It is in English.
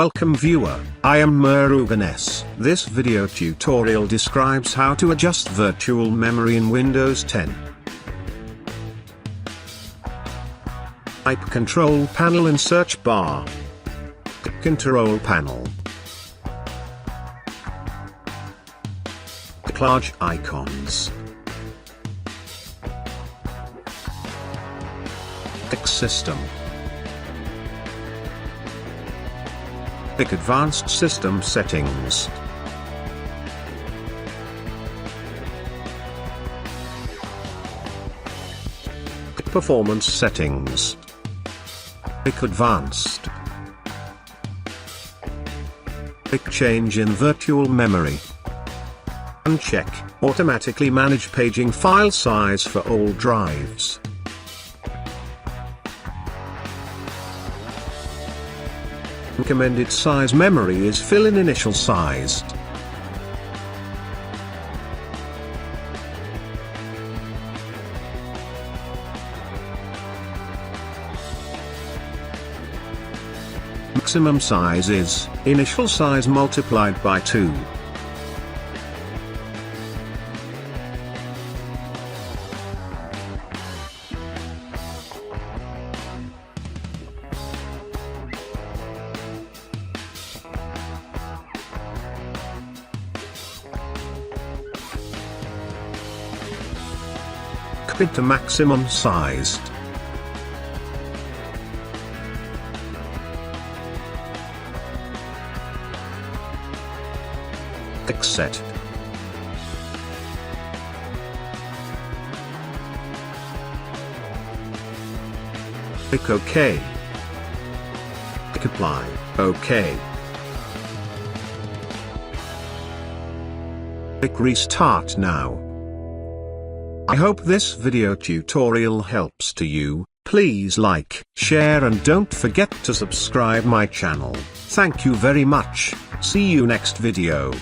Welcome viewer, I am Murugan S. This video tutorial describes how to adjust virtual memory in Windows 10. Type Control Panel in search bar. Control Panel. Click large icons. Click System. Click Advanced System Settings. Click Performance Settings. Click Advanced. Click Change in Virtual Memory. Uncheck Automatically Manage Paging File Size for all drives. Recommended size memory is fill in initial sized. Maximum size is initial size multiplied by 2. Click to maximum sized. Click Set. Click OK. Click Apply. OK. Click Restart now. I hope this video tutorial helps to you. Please like, share and don't forget to subscribe my channel. Thank you very much. See you next video.